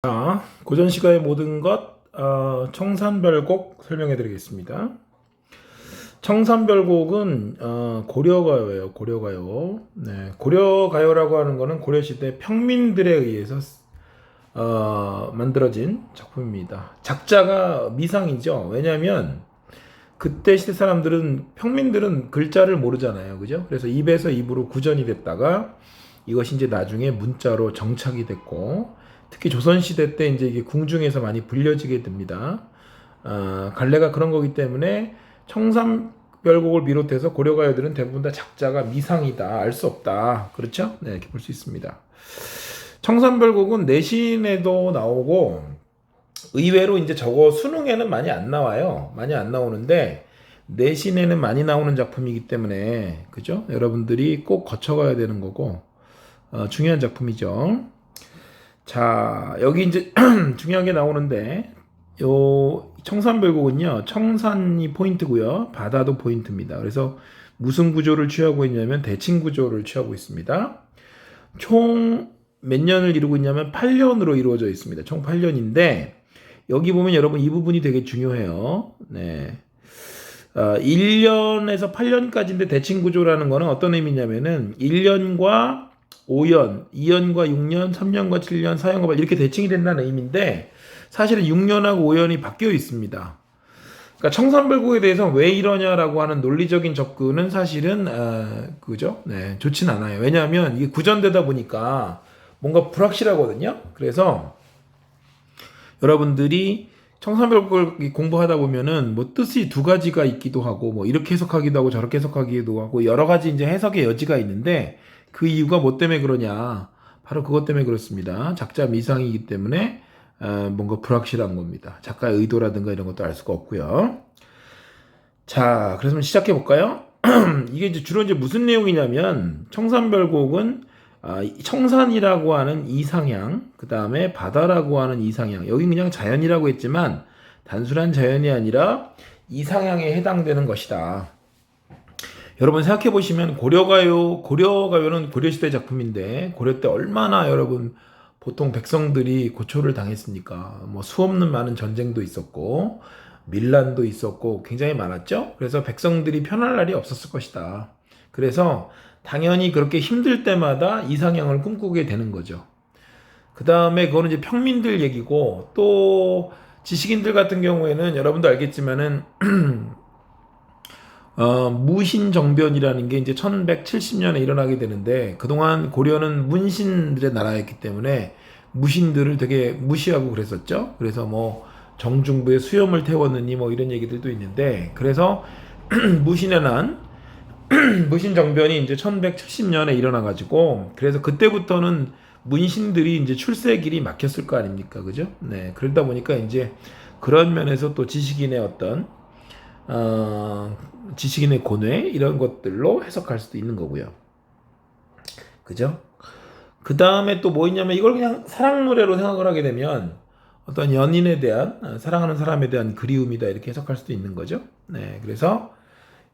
자, 고전 시가의 모든 것 청산별곡 설명해 드리겠습니다. 청산별곡은 고려가요예요. 고려가요. 네, 고려가요라고 하는 거는 고려시대 평민들에 의해서 만들어진 작품입니다. 작자가 미상이죠. 왜냐하면 그때 시대 사람들은 평민들은 글자를 모르잖아요. 그죠? 그래서 입에서 입으로 구전이 됐다가 이것이 이제 나중에 문자로 정착이 됐고, 특히 조선시대 때 이제 이게 궁중에서 많이 불려지게 됩니다. 갈래가 그런 거기 때문에 청산별곡을 비롯해서 고려가요들은 대부분 다 작자가 미상이다. 알 수 없다. 그렇죠? 네, 이렇게 볼 수 있습니다. 청산별곡은 내신에도 나오고, 의외로 이제 저거 수능에는 많이 안 나와요. 많이 안 나오는데, 내신에는 많이 나오는 작품이기 때문에, 그죠? 여러분들이 꼭 거쳐가야 되는 거고, 중요한 작품이죠. 자, 여기 이제 중요한 게 나오는데, 요 청산별곡은요, 청산이 포인트고요, 바다도 포인트입니다. 그래서 무슨 구조를 취하고 있냐면 대칭 구조를 취하고 있습니다. 총 몇 년을 이루고 있냐면 8년으로 이루어져 있습니다. 총 8년인데 여기 보면 여러분 이 부분이 되게 중요해요. 네. 1년에서 8년까지인데 대칭 구조라는 거는 어떤 의미냐면은 1년과 5년, 2년과 6년, 3년과 7년, 4년과 8년 이렇게 대칭이 된다는 의미인데 사실은 6년하고 5년이 바뀌어 있습니다. 그러니까 청산별곡에 대해서 왜 이러냐라고 하는 논리적인 접근은 사실은 그죠? 네, 좋진 않아요. 왜냐하면 이게 구전되다 보니까 뭔가 불확실하거든요. 그래서 여러분들이 청산별곡을 공부하다 보면은 뭐 뜻이 두 가지가 있기도 하고 뭐 이렇게 해석하기도 하고 저렇게 해석하기도 하고 여러 가지 이제 해석의 여지가 있는데 그 이유가 뭐 때문에 그러냐? 바로 그것 때문에 그렇습니다. 작자 미상이기 때문에 뭔가 불확실한 겁니다. 작가의 의도라든가 이런 것도 알 수가 없고요. 자, 그래서 시작해 볼까요? 이게 이제 주로 이제 무슨 내용이냐면 청산별곡은 청산이라고 하는 이상향, 그 다음에 바다라고 하는 이상향. 여기 그냥 자연이라고 했지만 단순한 자연이 아니라 이상향에 해당되는 것이다. 여러분 생각해 보시면 고려가요는 고려시대 작품인데 고려 때 얼마나 여러분 보통 백성들이 고초를 당했습니까? 뭐 수없는 많은 전쟁도 있었고 밀란도 있었고 굉장히 많았죠. 그래서 백성들이 편할 날이 없었을 것이다. 그래서 당연히 그렇게 힘들 때마다 이상향을 꿈꾸게 되는 거죠. 그 다음에 그거는 이제 평민들 얘기고 또 지식인들 같은 경우에는 여러분도 알겠지만은 무신정변이라는 게 이제 1170년에 일어나게 되는데 그동안 고려는 문신들의 나라였기 때문에 무신들을 되게 무시하고 그랬었죠. 그래서 뭐 정중부에 수염을 태웠느니 뭐 이런 얘기들도 있는데 그래서 무신의 난 무신정변이 이제 1170년에 일어나가지고 그래서 그때부터는 문신들이 이제 출세길이 막혔을 거 아닙니까, 그죠? 네, 그러다 보니까 이제 그런 면에서 또 지식인의 어떤 지식인의 고뇌 이런 것들로 해석할 수도 있는 거고요. 그죠? 그 다음에 또 뭐 있냐면 이걸 그냥 사랑 노래로 생각을 하게 되면 어떤 연인에 대한 사랑하는 사람에 대한 그리움이다 이렇게 해석할 수도 있는 거죠. 네, 그래서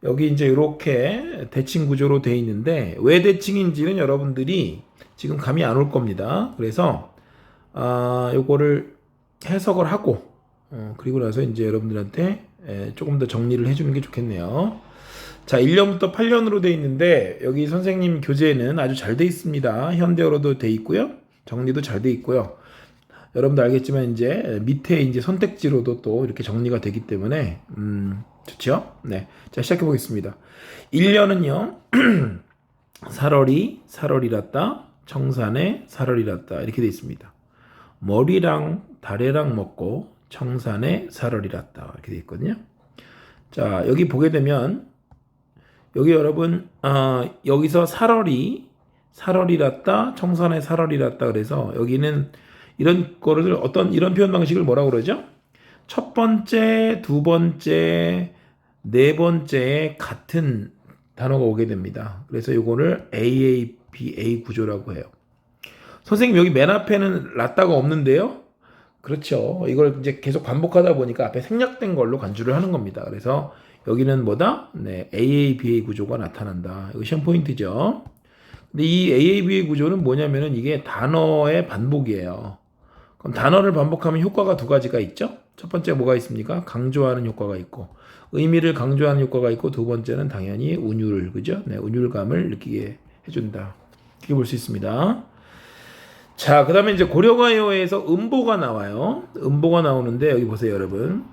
여기 이제 이렇게 대칭 구조로 돼 있는데 왜 대칭인지는 여러분들이 지금 감이 안 올 겁니다. 그래서 요거를 해석을 하고 그리고 나서 이제 여러분들한테 조금 더 정리를 해주는 게 좋겠네요. 자, 1년부터 8년으로 돼 있는데 여기 선생님 교재에는 아주 잘 돼 있습니다. 현대어로도 돼 있고요. 정리도 잘 돼 있고요. 여러분도 알겠지만 이제 밑에 이제 선택지로도 또 이렇게 정리가 되기 때문에 좋죠? 네. 자, 시작해 보겠습니다. 1년은요. 살월이랐다. 청산에 살월이랐다. 이렇게 돼 있습니다. 머리랑 다래랑 먹고 청산에 살월이랐다. 이렇게 돼 있거든요. 자, 여기 보게 되면 여기 여러분 여기서 살월이랐다. 청산에 살월이랐다. 그래서 여기는 이런 거를 이런 표현 방식을 뭐라고 그러죠? 첫 번째, 두 번째, 네 번째에 같은 단어가 오게 됩니다. 그래서 이거를 AABA 구조라고 해요. 선생님 여기 맨 앞에는 라따가 없는데요? 그렇죠. 이걸 이제 계속 반복하다 보니까 앞에 생략된 걸로 간주를 하는 겁니다. 그래서 여기는 뭐다? 네, AABA 구조가 나타난다. 이거 시험 포인트죠. 근데 이 AABA 구조는 뭐냐면은 이게 단어의 반복이에요. 그럼 단어를 반복하면 효과가 두 가지가 있죠. 첫 번째 뭐가 있습니까? 강조하는 효과가 있고 의미를 강조하는 효과가 있고 두 번째는 당연히 운율, 그죠? 네, 운율감을 느끼게 해준다. 이렇게 볼 수 있습니다. 자, 그 다음에 이제 고려가요에서 음보가 나와요. 음보가 나오는데 여기 보세요, 여러분.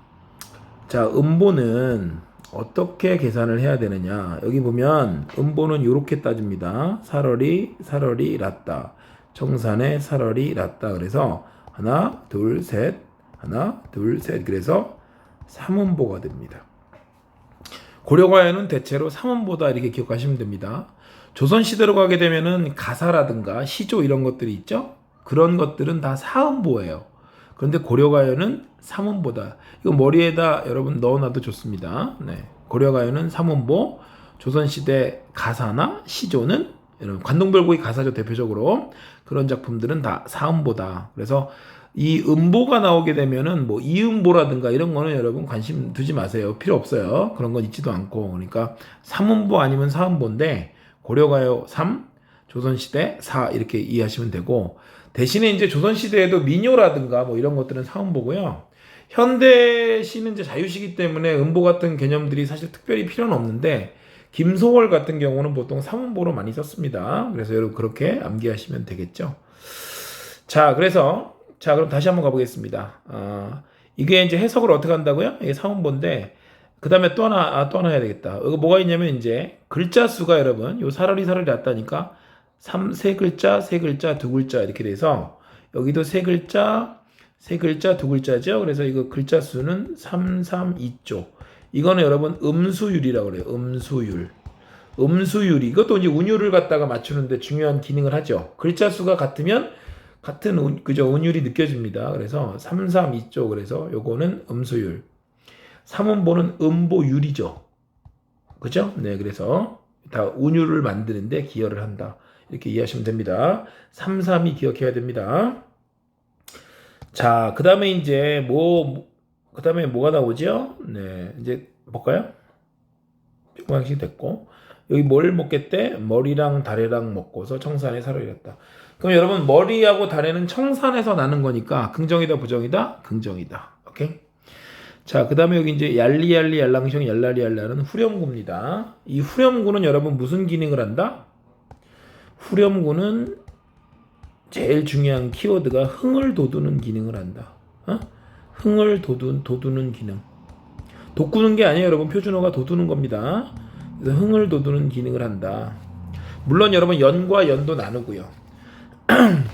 자, 음보는 어떻게 계산을 해야 되느냐. 여기 보면 음보는 이렇게 따집니다. 살얼이 랐다. 청산에 살얼이 랐다. 그래서 하나, 둘, 셋, 하나, 둘, 셋. 그래서 삼음보가 됩니다. 고려가요는 대체로 삼음보다 이렇게 기억하시면 됩니다. 조선시대로 가게 되면은 가사라든가 시조 이런 것들이 있죠? 그런 것들은 다 사음보예요. 그런데 고려가요는 삼음보다. 이거 머리에다 여러분 넣어놔도 좋습니다. 네. 고려가요는 삼음보, 조선시대 가사나 시조는 여러분 관동별곡이 가사죠, 대표적으로. 그런 작품들은 다 사음보다. 그래서 이 음보가 나오게 되면은 뭐 이음보라든가 이런 거는 여러분 관심 두지 마세요. 필요 없어요. 그런 건 있지도 않고. 그러니까 삼음보 아니면 사음보인데 고려가요 3, 조선시대 4 이렇게 이해하시면 되고, 대신에 이제 조선시대에도 민요라든가 뭐 이런 것들은 사음보고요. 현대시는 이제 자유시기 때문에 음보 같은 개념들이 사실 특별히 필요는 없는데 김소월 같은 경우는 보통 삼음보로 많이 썼습니다. 그래서 여러분 그렇게 암기하시면 되겠죠. 자, 그럼 다시 한번 가보겠습니다. 이게 이제 해석을 어떻게 한다고요? 이게 삼음보인데 그 다음에 또 하나 해야 되겠다. 이거 뭐가 있냐면 이제 글자 수가 여러분 요 살얼이 났다니까 세 글자, 두 글자 이렇게 돼서 여기도 세 글자, 두 글자죠. 그래서 이거 글자 수는 3, 3, 2조. 이거는 여러분 음수율이라고 그래요. 음수율이 이것도 이제 운율을 갖다가 맞추는데 중요한 기능을 하죠. 글자 수가 같으면 같은 그죠? 운율이 느껴집니다. 그래서 3, 3, 2조. 그래서 요거는 음수율. 삼음보는 음보율이죠. 그죠? 네, 그래서 다 운율을 만드는데 기여를 한다. 이렇게 이해하시면 됩니다. 3, 3이 기억해야 됩니다. 자, 그 다음에 이제 그 다음에 뭐가 나오죠? 네, 이제 볼까요? 조금씩 됐고. 여기 뭘 먹겠대? 머리랑 다래랑 먹고서 청산에 살을 잃었다. 그럼 여러분, 머리하고 다래는 청산에서 나는 거니까 긍정이다, 부정이다? 긍정이다. 오케이? 자, 그 다음에 여기 이제 얄리얄리, 얄랑숑, 얄라리얄라는 후렴구입니다. 이 후렴구는 여러분 무슨 기능을 한다? 후렴구는 제일 중요한 키워드가 흥을 돋우는 기능을 한다. 흥을 돋우는 기능. 돋구는 게 아니에요, 여러분. 표준어가 돋우는 겁니다. 그래서 흥을 돋우는 기능을 한다. 물론 여러분 연과 연도 나누고요.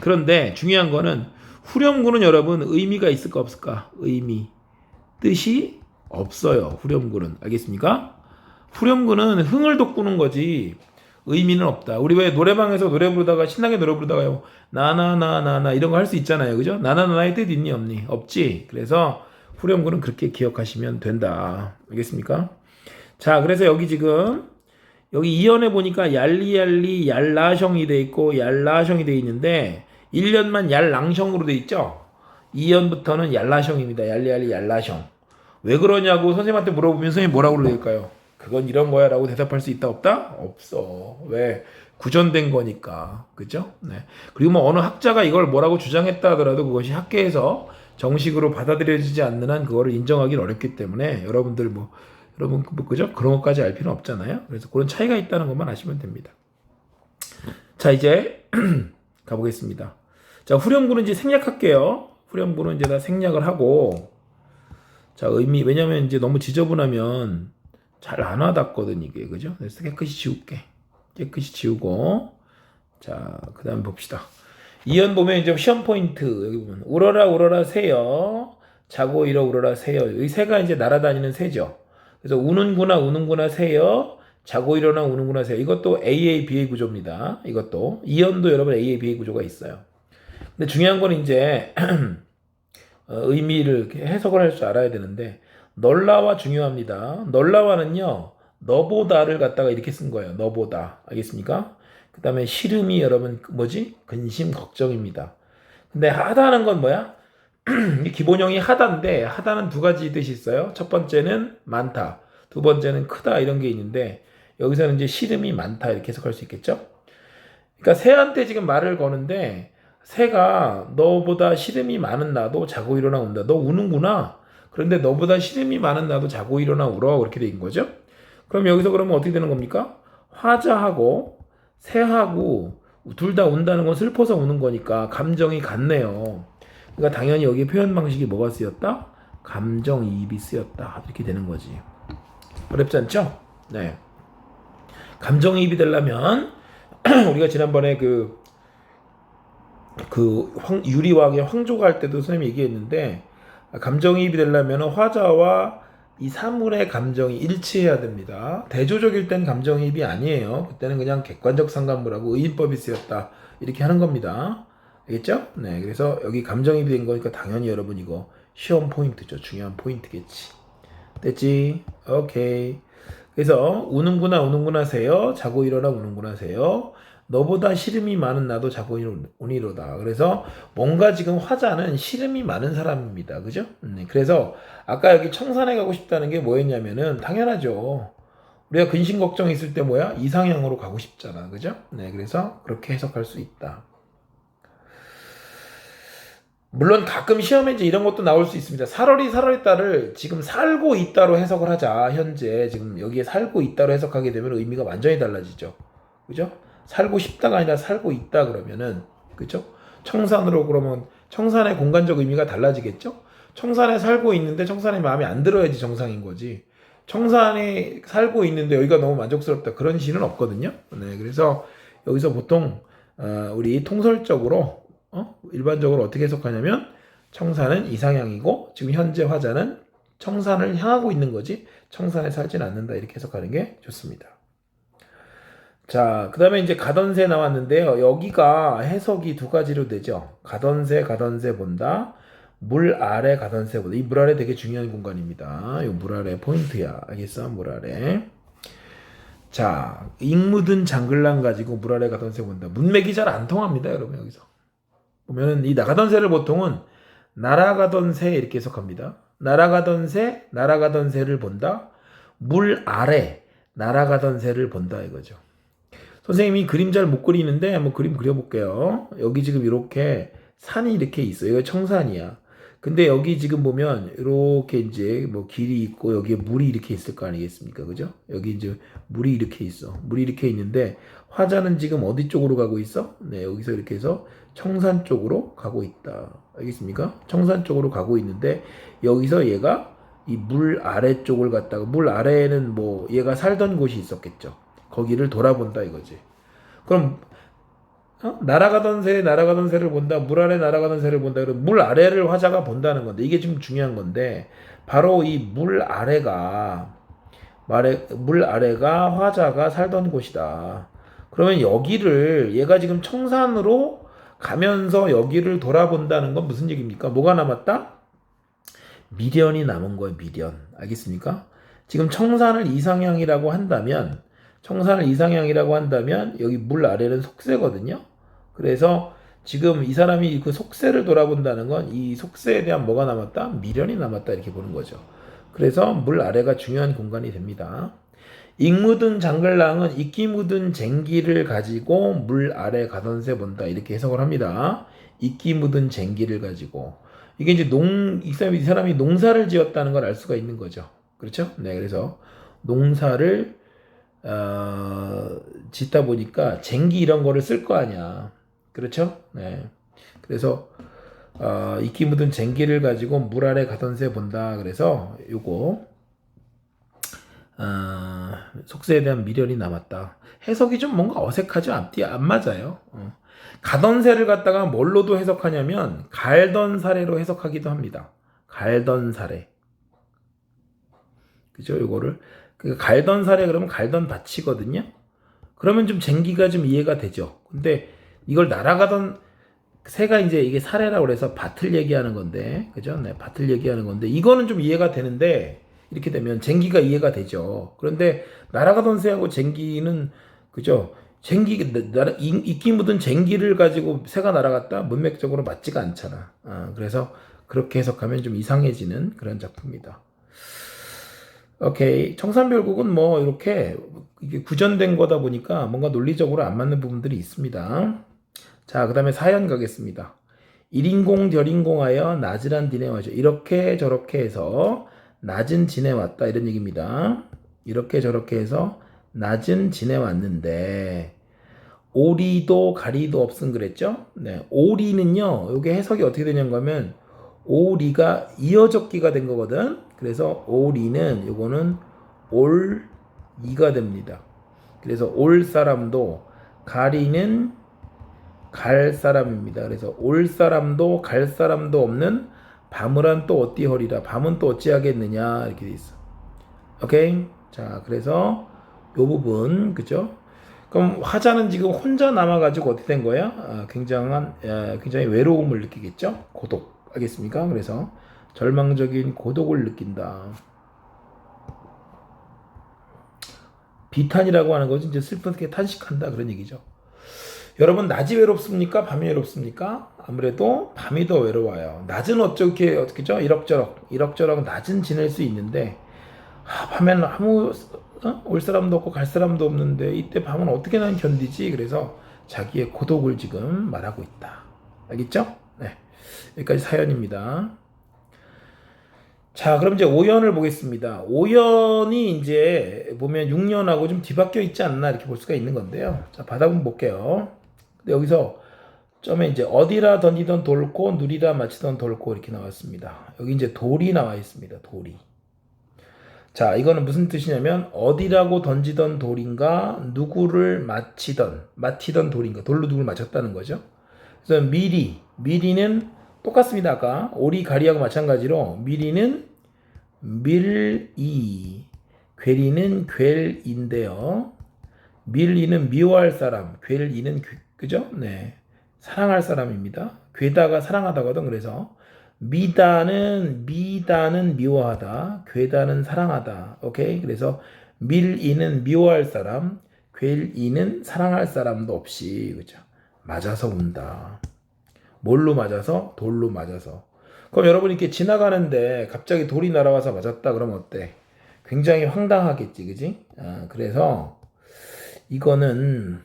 그런데 중요한 거는 후렴구는 여러분 의미가 있을까 없을까? 의미. 뜻이 없어요. 후렴구는. 알겠습니까? 후렴구는 흥을 돋구는 거지 의미는 없다. 우리 왜 노래방에서 노래 부르다가 신나게 노래 부르다가요 나나나나나 이런 거 할 수 있잖아요. 그죠? 나나나나의 뜻 있니 없니? 없지. 그래서 후렴구는 그렇게 기억하시면 된다. 알겠습니까? 자, 그래서 여기 지금 여기 이연에 보니까 얄리얄리 얄라셩이 돼 있고 얄라셩이 돼 있는데 1년만 얄랑셩으로 돼 있죠? 2연부터는 얄라셩입니다. 얄리얄리 얄라셩. 왜 그러냐고 선생님한테 물어보면 선생님이 뭐라고 그럴까요? 그건 이런 거야 라고 대답할 수 있다 없다? 없어. 왜? 구전된 거니까. 그죠? 네. 그리고 뭐 어느 학자가 이걸 뭐라고 주장했다 하더라도 그것이 학계에서 정식으로 받아들여지지 않는 한 그거를 인정하기는 어렵기 때문에 여러분 그죠? 그런 것까지 알 필요는 없잖아요. 그래서 그런 차이가 있다는 것만 아시면 됩니다. 자, 이제 가보겠습니다. 자, 후렴구는 이제 생략할게요. 후렴구는 이제 다 생략을 하고, 자, 왜냐면 이제 너무 지저분하면 잘 안 와닿거든, 이게. 그죠? 그래서 깨끗이 지우고, 자, 그 다음 봅시다. 이연 보면 이제 시험 포인트, 여기 보면, 울어라 새요. 자고 일어 울어라 새요. 이 새가 이제 날아다니는 새죠. 그래서 우는구나 새요. 자고 일어나 우는구나 새요. 이것도 AA, BA 구조입니다. 이것도. 이연도 여러분 AA, BA 구조가 있어요. 근데 중요한 건 이제, 의미를 해석을 할 줄 알아야 되는데, 널라와 중요합니다. 널라와는요, 너보다를 갖다가 이렇게 쓴 거예요. 너보다. 알겠습니까? 그 다음에 시름이 여러분, 근심, 걱정입니다. 근데 하다는 건 뭐야? 기본형이 하다인데, 하다는 두 가지 뜻이 있어요. 첫 번째는 많다. 두 번째는 크다. 이런 게 있는데, 여기서는 이제 시름이 많다. 이렇게 해석할 수 있겠죠? 그러니까 새한테 지금 말을 거는데, 새가 너보다 시름이 많은 나도 자고 일어나 운다. 너 우는구나. 그런데 너보다 시름이 많은 나도 자고 일어나 울어. 그렇게 된 거죠. 그럼 여기서 그러면 어떻게 되는 겁니까? 화자하고 새하고 둘 다 운다는 건 슬퍼서 우는 거니까 감정이 같네요. 그러니까 당연히 여기 표현 방식이 뭐가 쓰였다? 감정이입이 쓰였다. 이렇게 되는 거지. 어렵지 않죠? 네. 감정이입이 되려면 우리가 지난번에 유리왕의 황조가 할 때도 선생님이 얘기했는데 감정이입이 되려면 화자와 이 사물의 감정이 일치해야 됩니다. 대조적일 땐 감정이입이 아니에요. 그때는 그냥 객관적 상관물하고 의인법이 쓰였다. 이렇게 하는 겁니다. 알겠죠? 네, 그래서 여기 감정이입이 된 거니까 당연히 여러분 이거 시험 포인트죠. 중요한 포인트겠지. 됐지? 오케이. 그래서 우는구나 새요. 자고 일어나 우는구나 새요. 너보다 시름이 많은 나도 자고 오니로다. 그래서 뭔가 지금 화자는 시름이 많은 사람입니다. 그죠? 그래서 아까 여기 청산에 가고 싶다는 게 뭐였냐면은 당연하죠. 우리가 근심 걱정 있을 때 뭐야? 이상향으로 가고 싶잖아. 그죠? 네, 그래서 그렇게 해석할 수 있다. 물론 가끔 시험에 이제 이런 것도 나올 수 있습니다. 살얼이 딸을 지금 살고 있다로 해석을 하자. 현재 지금 여기에 살고 있다로 해석하게 되면 의미가 완전히 달라지죠. 그죠? 살고 싶다가 아니라 살고 있다 그러면은 그죠? 청산으로 그러면 청산의 공간적 의미가 달라지겠죠? 청산에 살고 있는데 청산의 마음에 안 들어야지 정상인 거지. 청산에 살고 있는데 여기가 너무 만족스럽다 그런 시는 없거든요. 네, 그래서 여기서 보통 우리 통설적으로 일반적으로 어떻게 해석하냐면 청산은 이상향이고 지금 현재 화자는 청산을 향하고 있는 거지 청산에 살진 않는다 이렇게 해석하는 게 좋습니다. 자, 그 다음에 이제 가던세 나왔는데요. 여기가 해석이 두 가지로 되죠. 가던세 본다. 물 아래 가던세 본다. 이 물 아래 되게 중요한 공간입니다. 이 물 아래 포인트야. 알겠어? 물 아래. 자, 잉 묻은 장글랑 가지고 물 아래 가던세 본다. 문맥이 잘 안 통합니다, 여러분, 여기서. 보면은 이 나가던 새를 보통은 날아가던 새 이렇게 해석합니다. 날아가던 새를 본다. 물 아래 날아가던 새를 본다 이거죠. 선생님이 그림 잘 못 그리는데 한번 그림 그려볼게요. 여기 지금 이렇게 산이 이렇게 있어요. 이거 청산이야. 근데 여기 지금 보면 이렇게 이제 뭐 길이 있고 여기에 물이 이렇게 있을 거 아니겠습니까? 그죠? 여기 이제 물이 이렇게 있어. 물이 이렇게 있는데 화자는 지금 어디 쪽으로 가고 있어? 네, 여기서 이렇게 해서 청산 쪽으로 가고 있다. 알겠습니까? 청산 쪽으로 가고 있는데 여기서 얘가 이 물 아래 쪽을 갔다가 물 아래에는 뭐 얘가 살던 곳이 있었겠죠. 거기를 돌아본다 이거지. 그럼 날아가던 새를 본다. 물 아래 날아가던 새를 본다. 그럼 물 아래를 화자가 본다는 건데 이게 좀 중요한 건데 바로 이 물 아래가 화자가 살던 곳이다. 그러면 여기를 얘가 지금 청산으로 가면서 여기를 돌아본다는 건 무슨 얘기입니까? 뭐가 남았다? 미련이 남은 거예요. 미련. 알겠습니까? 지금 청산을 이상향이라고 한다면 여기 물 아래는 속세거든요. 그래서 지금 이 사람이 그 속세를 돌아본다는 건 이 속세에 대한 뭐가 남았다? 미련이 남았다 이렇게 보는 거죠. 그래서 물 아래가 중요한 공간이 됩니다. 익 묻은 장글랑은 이끼 묻은 쟁기를 가지고 물 아래 가던 새 본다 이렇게 해석을 합니다. 이끼 묻은 쟁기를 가지고 이게 이제 이 사람이 농사를 지었다는 걸 알 수가 있는 거죠. 그렇죠? 네, 그래서 농사를 짓다 보니까 쟁기 이런 거를 쓸 거 아니야. 그렇죠? 네. 그래서 이끼 묻은 쟁기를 가지고 물 아래 가던 새 본다. 그래서 요거 속세에 대한 미련이 남았다. 해석이 좀 뭔가 어색하죠? 앞뒤 안 맞아요. 가던 새를 갖다가 뭘로도 해석하냐면 갈던 사례로 해석하기도 합니다. 갈던 사례. 그죠? 요거를 갈던 사례 그러면 갈던 밭이거든요. 그러면 좀 쟁기가 좀 이해가 되죠. 근데 이걸 날아가던 새가 이제 이게 사례라고 그래서 밭을 얘기하는 건데, 그죠? 네, 밭을 얘기하는 건데 이거는 좀 이해가 되는데 이렇게 되면 쟁기가 이해가 되죠. 그런데 날아가던 새하고 쟁기는 그죠? 이끼 묻은 쟁기를 가지고 새가 날아갔다? 문맥적으로 맞지가 않잖아. 그래서 그렇게 해석하면 좀 이상해지는 그런 작품이다. 오케이. 청산별곡은 뭐 이렇게 이게 구전된 거다 보니까 뭔가 논리적으로 안 맞는 부분들이 있습니다. 자, 그 다음에 사연 가겠습니다. 일인공 덜인공하여 낮이란 지내와죠. 이렇게 저렇게 해서 낮은 지내왔다 이런 얘기입니다. 이렇게 저렇게 해서 낮은 지내왔는데 오리도 가리도 없음 그랬죠? 네, 오리는요. 이게 해석이 어떻게 되냐고 하면 오리가 이어적기가 된 거거든. 그래서 오리는 요거는 올이가 됩니다. 그래서 올 사람도 가리는 갈 사람입니다. 그래서 올 사람도 갈 사람도 없는 밤을한 또 어찌 허리라. 밤은 또 어찌하겠느냐 이렇게 돼 있어. 오케이. 자, 그래서 요 부분 그죠? 그럼 화자는 지금 혼자 남아가지고 어떻게 된 거야? 굉장히 외로움을 느끼겠죠? 고독. 알겠습니까? 그래서 절망적인 고독을 느낀다. 비탄이라고 하는 것은 이제 슬프게 탄식한다 그런 얘기죠. 여러분 낮이 외롭습니까? 밤이 외롭습니까? 아무래도 밤이 더 외로워요. 낮은 어떻게죠? 이럭저럭 낮은 지낼 수 있는데 밤에는 아무 올 사람도 없고 갈 사람도 없는데 이때 밤은 어떻게 난 견디지? 그래서 자기의 고독을 지금 말하고 있다. 알겠죠? 네. 여기까지 사연입니다. 자, 그럼 이제 오연을 보겠습니다. 오연이 이제 보면 6년하고 좀 뒤바뀌어 있지 않나 이렇게 볼 수가 있는 건데요. 자, 바닥은 볼게요. 근데 여기서 점에 이제 어디라 던지던 돌고 누리라 마치던 돌고 이렇게 나왔습니다. 여기 이제 돌이 나와 있습니다. 돌이. 자, 이거는 무슨 뜻이냐면 어디라고 던지던 돌인가 누구를 마치던 돌인가 돌로 누구를 맞췄다는 거죠. 그래서 미리는 똑같습니다. 아까 오리 가리하고 마찬가지로 미리는 밀이 괴리는 괴인데요. 밀이는 미워할 사람, 괴이는 그죠? 네, 사랑할 사람입니다. 괴다가 사랑하다거든. 그래서 미다는 미워하다, 괴다는 사랑하다. 오케이. 그래서 밀이는 미워할 사람, 괴이는 사랑할 사람도 없이 그죠? 맞아서 운다. 뭘로 맞아서? 돌로 맞아서. 그럼 여러분 이렇게 지나가는데 갑자기 돌이 날아와서 맞았다 그러면 어때? 굉장히 황당하겠지, 그지? 그래서 이거는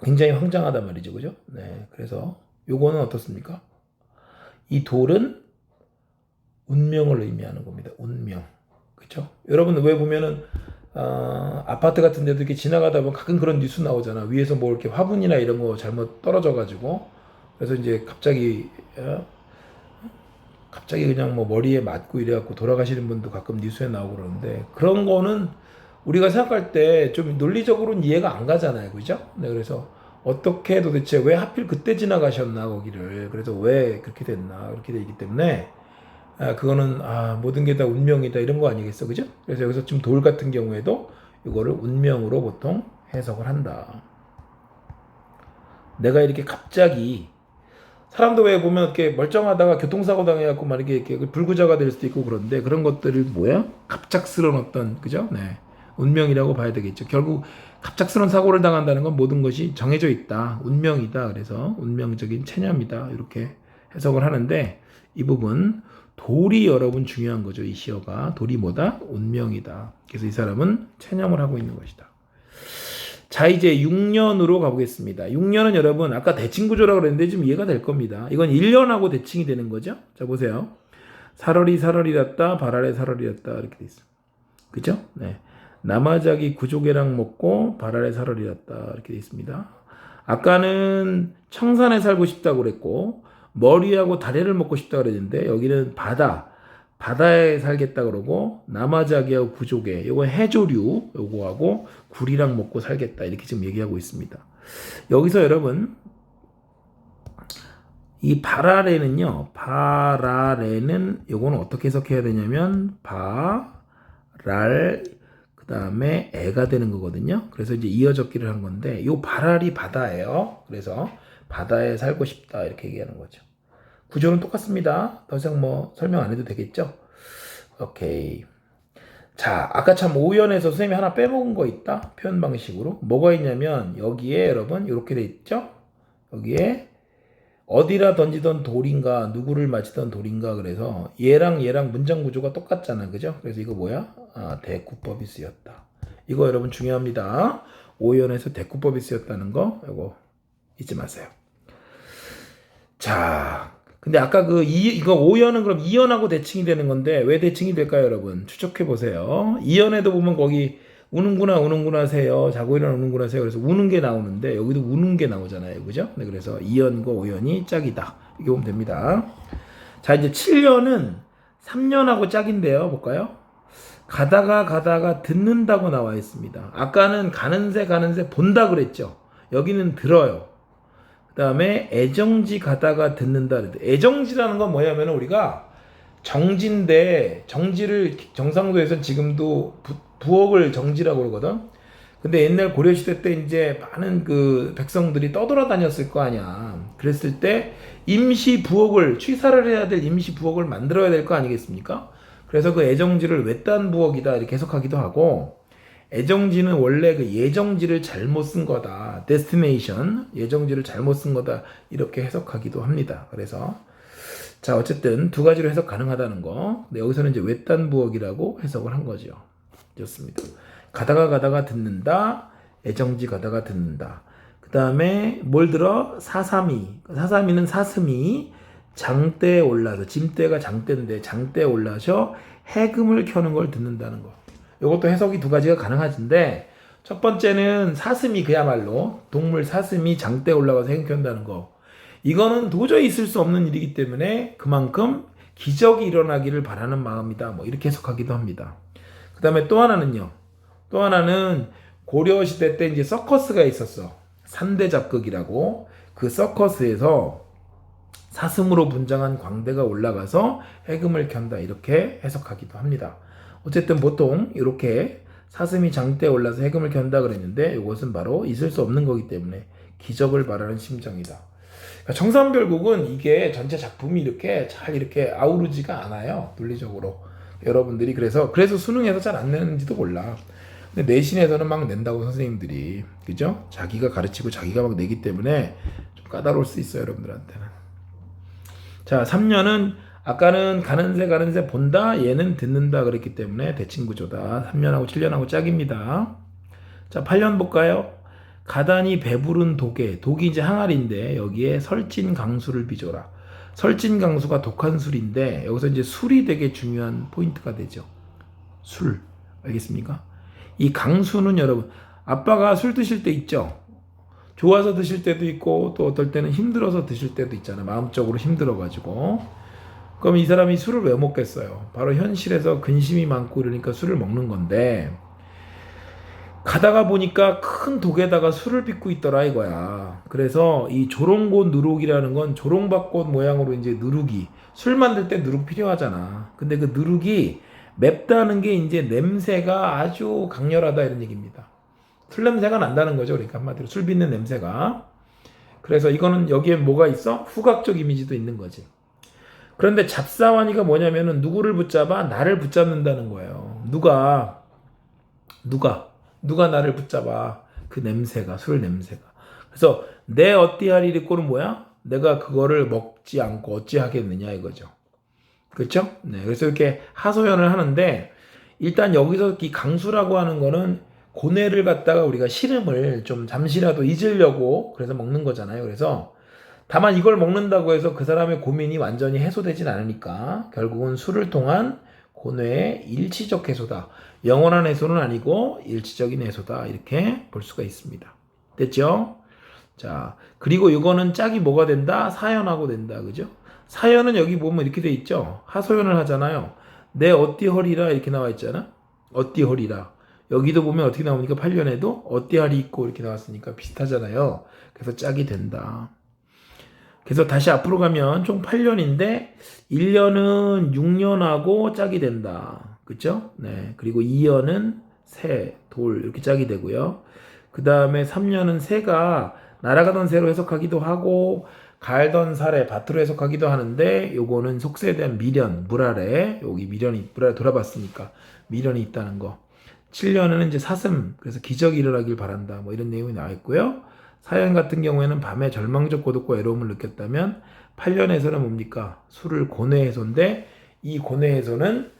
굉장히 황당하단 말이죠, 그죠? 네, 그래서 요거는 어떻습니까? 이 돌은 운명을 의미하는 겁니다. 운명, 그렇죠? 여러분 왜 보면은 아파트 같은 데도 이렇게 지나가다 보면 가끔 그런 뉴스 나오잖아. 위에서 뭐 이렇게 화분이나 이런 거 잘못 떨어져 가지고 그래서 이제 갑자기 그냥 뭐 머리에 맞고 이래갖고 돌아가시는 분도 가끔 뉴스에 나오고 그러는데 그런 거는 우리가 생각할 때 좀 논리적으로는 이해가 안 가잖아요. 그죠? 네, 그래서 어떻게 도대체 왜 하필 그때 지나가셨나 거기를 그래서 왜 그렇게 됐나 그렇게 되기 때문에 그거는 모든 게 다 운명이다 이런 거 아니겠어. 그죠? 그래서 여기서 좀 돌 같은 경우에도 이거를 운명으로 보통 해석을 한다. 내가 이렇게 갑자기 사람도 왜 보면 이렇게 멀쩡하다가 교통사고 당해갖고 막 이렇게 불구자가 될 수도 있고 그런데 그런 것들을 뭐야? 갑작스러운 어떤 그죠? 네, 운명이라고 봐야 되겠죠. 결국 갑작스러운 사고를 당한다는 건 모든 것이 정해져 있다, 운명이다. 그래서 운명적인 체념이다 이렇게 해석을 하는데 이 부분 돌이 여러분 중요한 거죠. 이 시어가 돌이 뭐다? 운명이다. 그래서 이 사람은 체념을 하고 있는 것이다. 자, 이제 6년으로 가보겠습니다. 6년은 여러분 아까 대칭 구조라고 그랬는데 좀 이해가 될 겁니다. 이건 1년하고 대칭이 되는 거죠. 자, 보세요. 살얼이 났다, 발아래 살얼이 났다 이렇게 돼 있어. 그죠? 네. 남아자기 구조개랑 먹고 발아래 살얼이 났다 이렇게 돼 있습니다. 아까는 청산에 살고 싶다고 그랬고 머리하고 다리를 먹고 싶다고 그랬는데 여기는 바다에 살겠다 그러고 남아자기하고 구조개 요거 해조류 요거하고 굴이랑 먹고 살겠다 이렇게 지금 얘기하고 있습니다. 여기서 여러분 이 발아래는 요거는 어떻게 해석해야 되냐면 그 다음에 애가 되는 거거든요. 그래서 이제 이어적기를 한 건데 요 발알이 바다예요. 그래서 바다에 살고 싶다 이렇게 얘기하는 거죠. 구조는 똑같습니다. 더 이상 뭐 설명 안 해도 되겠죠? 오케이. 자, 아까 참 오연에서 선생님이 하나 빼먹은 거 있다? 표현 방식으로. 뭐가 있냐면 여기에 여러분 이렇게 돼 있죠? 여기에 어디라 던지던 돌인가 누구를 맞히던 돌인가 그래서 얘랑 문장 구조가 똑같잖아. 그죠? 그래서 이거 뭐야? 대구법이 쓰였다. 이거 여러분 중요합니다. 오연에서 대구법이 쓰였다는 거. 이거 잊지 마세요. 자, 근데 아까 이거 오연은 그럼 이연하고 대칭이 되는 건데 왜 대칭이 될까요, 여러분? 추적해 보세요. 이연에도 보면 거기 우는구나 세요. 자고 일어나 우는구나 세요. 그래서 우는 게 나오는데 여기도 우는 게 나오잖아요, 그죠? 네, 그래서 이연과 오연이 짝이다. 이렇게 보면 됩니다. 자, 이제 7년은 3년하고 짝인데요. 볼까요? 가다가 듣는다고 나와 있습니다. 아까는 가는 새 본다 그랬죠. 여기는 들어요. 그 다음에 애정지 가다가 듣는다 그랬는데 애정지라는 건 뭐냐면 우리가 정지인데 정지를 경상도에서 지금도 부엌을 정지라고 그러거든. 근데 옛날 고려시대 때 이제 많은 그 백성들이 떠돌아다녔을 거 아니야. 그랬을 때 임시 부엌을 취사를 해야 될 임시 부엌을 만들어야 될 거 아니겠습니까? 그래서 그 애정지를 외딴 부엌이다 이렇게 해석하기도 하고 애정지는 원래 그 예정지를 잘못 쓴 거다. destination 예정지를 잘못 쓴 거다 이렇게 해석하기도 합니다. 그래서 자 어쨌든 두 가지로 해석 가능하다는 거. 근데 여기서는 이제 외딴 부엌이라고 해석을 한 거죠. 좋습니다. 가다가 듣는다. 애정지 가다가 듣는다. 그 다음에 뭘 들어? 사삼이. 사삼이는 사슴이 장대에 올라서 짐대가 장대인데 장대에 올라서 해금을 켜는 걸 듣는다는 거. 이것도 해석이 두 가지가 가능하진데 첫 번째는 사슴이 그야말로 동물 사슴이 장대에 올라가서 해금 켠다는 거. 이거는 도저히 있을 수 없는 일이기 때문에 그만큼 기적이 일어나기를 바라는 마음이다. 뭐 이렇게 해석하기도 합니다. 그 다음에 또 하나는요. 또 하나는 고려시대 때 이제 서커스가 있었어. 산대잡극이라고. 그 서커스에서 사슴으로 분장한 광대가 올라가서 해금을 켠다. 이렇게 해석하기도 합니다. 어쨌든 보통 이렇게 사슴이 장대에 올라서 해금을 켠다 그랬는데 이것은 바로 있을 수 없는 거기 때문에 기적을 바라는 심정이다. 그러니까 청산별곡은 이게 전체 작품이 이렇게 잘 이렇게 아우르지가 않아요. 논리적으로. 여러분들이 그래서 수능에서 잘 안 내는지도 몰라. 근데 내신에서는 막 낸다고 선생님들이 그죠? 자기가 가르치고 자기가 막 내기 때문에 좀 까다로울 수 있어요, 여러분들한테는. 자, 3년은 아까는 가는 새 본다, 얘는 듣는다 그랬기 때문에 대칭구조다. 3년하고 7년하고 짝입니다. 자, 8년 볼까요? 가다니 배부른 독이 이제 항아리인데 여기에 설진 강수를 빚어라. 설진 강수가 독한 술인데 여기서 이제 술이 되게 중요한 포인트가 되죠. 술. 알겠습니까? 이 강수는 여러분 아빠가 술 드실 때 있죠. 좋아서 드실 때도 있고 또 어떨 때는 힘들어서 드실 때도 있잖아요. 마음적으로 힘들어가지고. 그럼 이 사람이 술을 왜 먹겠어요? 바로 현실에서 근심이 많고 이러니까 술을 먹는 건데 가다가 보니까 큰 독에다가 술을 빚고 있더라 이거야. 그래서 이 조롱꽃 누룩이라는 건 조롱밭꽃 모양으로 이제 누룩이 술 만들 때 누룩 필요하잖아. 근데 그 누룩이 맵다는 게 이제 냄새가 아주 강렬하다 이런 얘기입니다. 술 냄새가 난다는 거죠. 그러니까 한마디로 술 빚는 냄새가. 그래서 이거는 여기에 뭐가 있어? 후각적 이미지도 있는 거지. 그런데 잡사와니가 뭐냐면은 누구를 붙잡아? 나를 붙잡는다는 거예요. 누가 나를 붙잡아? 그 냄새가, 술 냄새가. 그래서 내 어찌하리리 꼴은 뭐야? 내가 그거를 먹지 않고 어찌하겠느냐 이거죠. 그렇죠? 네. 그래서 이렇게 하소연을 하는데 일단 여기서 이 강수라고 하는 거는 고뇌를 갖다가 우리가 시름을 좀 잠시라도 잊으려고 그래서 먹는 거잖아요. 그래서 다만 이걸 먹는다고 해서 그 사람의 고민이 완전히 해소되진 않으니까 결국은 술을 통한 고뇌의 일시적 해소다. 영원한 해소는 아니고 일시적인 해소다. 이렇게 볼 수가 있습니다. 됐죠? 자, 그리고 이거는 짝이 뭐가 된다? 사연하고 된다. 그죠? 사연은 여기 보면 이렇게 돼 있죠? 하소연을 하잖아요. 내 어띠허리라 이렇게 나와 있잖아? 어띠허리라. 여기도 보면 어떻게 나오니까 8년에도 어띠하리 있고 이렇게 나왔으니까 비슷하잖아요. 그래서 짝이 된다. 그래서 다시 앞으로 가면 총 8년인데 1년은 6년하고 짝이 된다. 그쵸? 네. 그리고 2년은 새, 돌 이렇게 짝이 되고요. 그 다음에 3년은 새가 날아가던 새로 해석하기도 하고 갈던 살에 밭으로 해석하기도 하는데 요거는 속세에 대한 미련, 물 아래 여기 물 아래 돌아봤으니까 미련이 있다는 거. 7년은 이제 사슴, 그래서 기적이 일어나길 바란다. 뭐 이런 내용이 나와 있고요. 사연 같은 경우에는 밤에 절망적 고독과 외로움을 느꼈다면 8년에서는 뭡니까? 술을 고뇌 해소인데 이 고뇌 해소는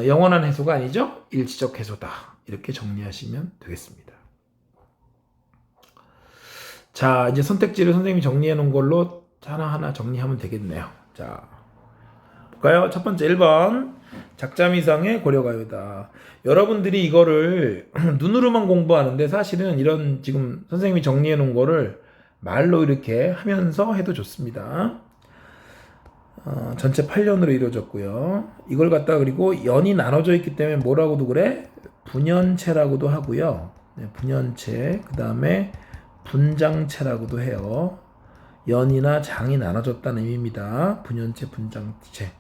영원한 해소가 아니죠? 일시적 해소다. 이렇게 정리하시면 되겠습니다. 자, 이제 선택지를 선생님이 정리해 놓은 걸로 하나하나 정리하면 되겠네요. 자, 볼까요? 첫 번째 1번. 작자미상의 고려가요다. 여러분들이 이거를 눈으로만 공부하는데 사실은 이런 지금 선생님이 정리해 놓은 거를 말로 이렇게 하면서 해도 좋습니다. 전체 8년으로 이루어졌고요. 이걸 갖다 그리고 연이 나눠져 있기 때문에 뭐라고도 그래? 분연체라고도 하고요. 네, 분연체. 그 다음에 분장체라고도 해요. 연이나 장이 나눠졌다는 의미입니다. 분연체, 분장체.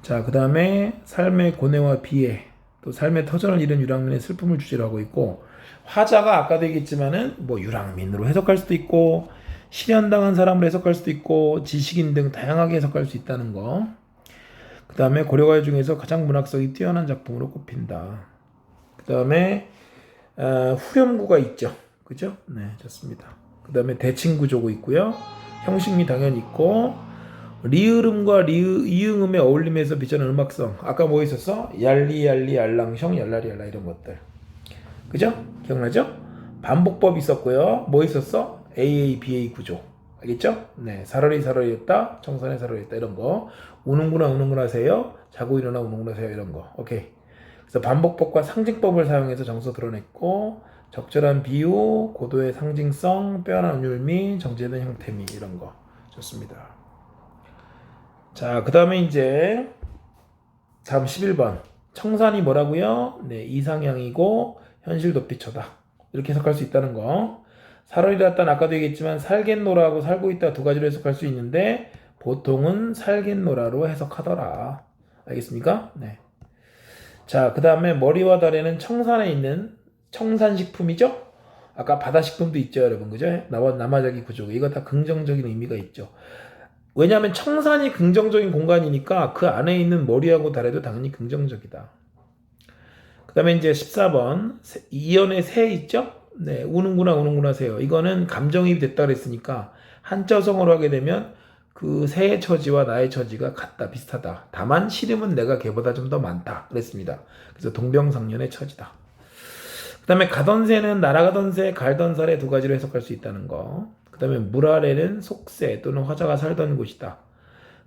자, 그 다음에 삶의 고뇌와 비애, 또 삶의 터전을 잃은 유랑민의 슬픔을 주제로 하고 있고, 화자가 아까도 얘기했지만은 뭐 유랑민으로 해석할 수도 있고, 실현당한 사람으로 해석할 수도 있고, 지식인 등 다양하게 해석할 수 있다는 거. 그 다음에 고려가요 중에서 가장 문학성이 뛰어난 작품으로 꼽힌다. 그 다음에 후렴구가 있죠. 그죠? 네, 좋습니다. 그 다음에 대칭구조고 있고요. 형식미 당연히 있고, 리을음과 이응음의 어울림에서 비춰는 음악성. 아까 뭐 있었어? 얄리얄리 알랑셩 얄라리얄라 이런 것들. 그죠? 기억나죠? 반복법 있었고요. 뭐 있었어? AABA 구조. 알겠죠? 네, 사러리였다. 청산의 사러리였다. 이런 거. 우는구나 하세요. 자고 일어나 우는구나 하세요. 이런 거. 오케이. 그래서 반복법과 상징법을 사용해서 정서 드러냈고, 적절한 비유, 고도의 상징성, 빼어난 운율미, 정제된 형태미 이런 거. 좋습니다. 자, 그 다음에 이제 다음 11번. 청산이 뭐라고요? 네, 이상향이고 현실 도피처다. 이렇게 해석할 수 있다는 거. 살얼이랐단 아까도 얘기했지만 살겠노라하고 살고 있다 두 가지로 해석할 수 있는데 보통은 살겠노라로 해석하더라. 알겠습니까? 네. 자, 그 다음에 머리와 다리는 청산에 있는 청산식품이죠? 아까 바다식품도 있죠, 여러분. 그죠? 남아자기 구조. 이거 다 긍정적인 의미가 있죠. 왜냐하면 청산이 긍정적인 공간이니까 그 안에 있는 머리하고 다리도 당연히 긍정적이다. 그 다음에 이제 14번. 이연의 새 있죠? 네, 우는구나 세요. 이거는 감정이입이 됐다 그랬으니까 한자성어로 하게 되면 그 새의 처지와 나의 처지가 같다, 비슷하다. 다만 시름은 내가 걔보다 좀 더 많다 그랬습니다. 그래서 동병상련의 처지다. 그 다음에 가던 새는 날아가던 새, 갈던 살의 두 가지로 해석할 수 있다는 거. 그 다음에 물 아래는 속새 또는 화자가 살던 곳이다.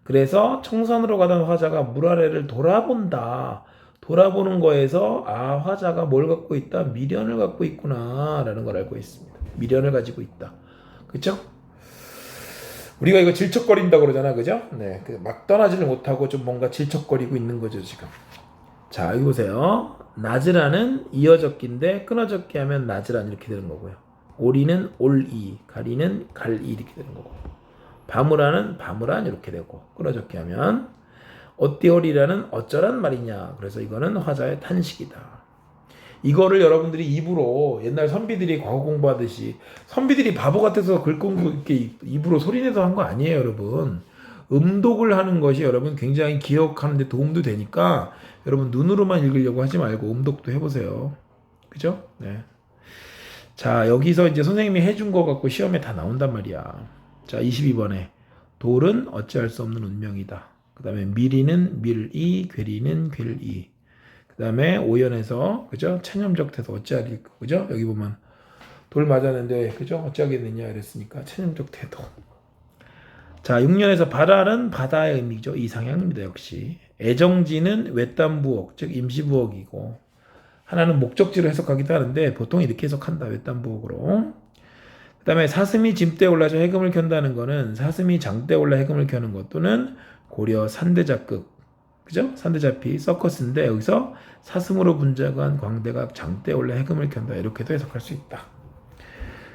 그래서 청산으로 가던 화자가 물 아래를 돌아본다. 돌아보는 거에서 아, 화자가 뭘 갖고 있다? 미련을 갖고 있구나 라는 걸 알고 있습니다. 미련을 가지고 있다. 그쵸? 우리가 이거 질척거린다 그러잖아. 그죠? 네, 막 떠나지를 못하고 좀 뭔가 질척거리고 있는 거죠 지금. 자, 여기 보세요. 나즈라는 이어적기인데 끊어적기 하면 나즈란 이렇게 되는 거고요. 오리는 올이, 가리는 갈이 이렇게 되는 거고, 바무라는 바무란 이렇게 되고, 끊어적기 하면 어띠어리라는 어쩌란 말이냐. 그래서 이거는 화자의 탄식이다. 이거를 여러분들이 입으로 옛날 선비들이 과거 공부하듯이 선비들이 바보 같아서 글 공부 이렇게 입으로 소리내서 한 거 아니에요, 여러분. 음독을 하는 것이 여러분 굉장히 기억하는 데 도움도 되니까 여러분 눈으로만 읽으려고 하지 말고 음독도 해보세요. 그죠? 네. 자, 여기서 이제 선생님이 해준 거 갖고 시험에 다 나온단 말이야. 자, 22번에 돌은 어찌할 수 없는 운명이다. 그 다음에 미리는 밀이, 괴리는 괴리. 그 다음에 오연에서 그죠? 체념적 태도 어찌하리, 그죠? 여기 보면 돌 맞았는데 그죠? 어찌하겠느냐 이랬으니까 체념적 태도. 자, 6년에서 발알은 바다의 의미죠. 이상향입니다. 역시 애정지는 외딴부엌, 즉 임시부엌이고, 하나는 목적지로 해석하기도 하는데 보통 이렇게 해석한다. 외딴부엌으로. 그 다음에 사슴이 짐대 올라서 해금을 켠다는 거는 사슴이 장대 올라 해금을 켜는 것, 또는 고려 산대작극, 그죠? 산대자피 서커스인데 여기서 사슴으로 분장한 광대가 장대 올라 해금을 켠다. 이렇게도 해석할 수 있다.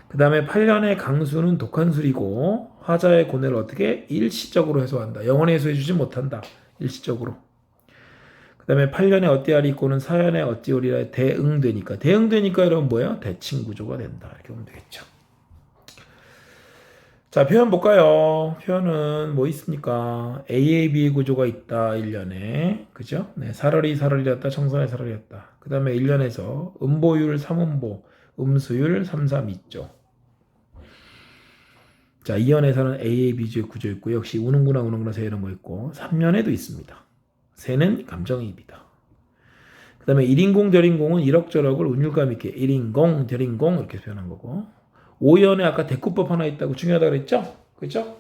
그 다음에 8년의 강수는 독한 술이고 화자의 고뇌를 어떻게 일시적으로 해소한다. 영원히 해소해주지 못한다. 일시적으로. 그 다음에 8년의 어찌하리 있고는 사연의 어찌오리라 대응되니까 여러분 뭐예요? 대칭구조가 된다. 이렇게 보면 되겠죠. 자, 표현 볼까요? 표현은 뭐 있습니까? AAB 구조가 있다. 1년에. 그죠? 네, 사러리였다. 청산의 사러리였다. 그 다음에 1년에서 음보율 3음보, 음수율 332조. 자, 2년에서는 AAB주의 구조 있고, 역시 우는구나 새 이런 거 있고, 3년에도 있습니다. 새는 감정이입이다. 그 다음에 1인공, 덜인공은 이럭저럭을 운율감 있게 1인공, 덜인공 이렇게 표현한 거고, 오연에 아까 대꾸법 하나 있다고 중요하다 그랬죠? 그죠?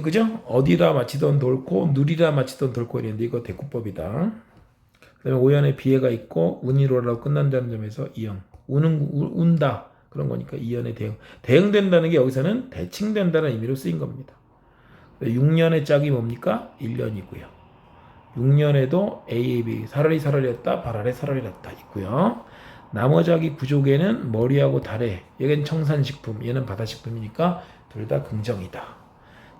그죠? 어디다 마치던 돌코, 누리다 마치던 돌코 이랬는데 이거 대꾸법이다. 그다음에 오연에 비해가 있고 운이로라고 끝난다는 점에서 이연. 운다 그런 거니까 이연에 대응. 대응된다는 게 여기서는 대칭된다는 의미로 쓰인 겁니다. 6년의 짝이 뭡니까? 1년이고요. 6년에도 A, B, 사라리 사라리였다, 발아래 사라리였다 있고요. 나머지 구족에는 머리하고 달에, 얘는 청산식품, 얘는 바다식품이니까 둘 다 긍정이다.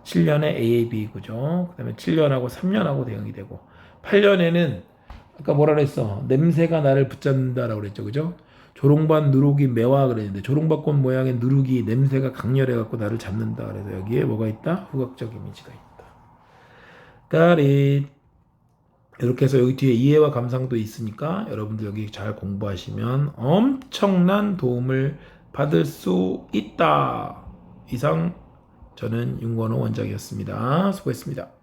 7년에 A, B 구조, 그 다음에 7년하고 3년하고 대응이 되고 8년에는 아까 뭐라 그랬어? 냄새가 나를 붙잡는다라고 그랬죠. 그죠? 조롱밭 누룩이 매화 그랬는데 조롱밭꽃 모양의 누룩이 냄새가 강렬해갖고 나를 잡는다. 그래서 여기에 뭐가 있다? 후각적 이미지가 있다. Got it. 이렇게 해서 여기 뒤에 이해와 감상도 있으니까 여러분들 여기 잘 공부하시면 엄청난 도움을 받을 수 있다. 이상 저는 윤건호 원장이었습니다. 수고했습니다.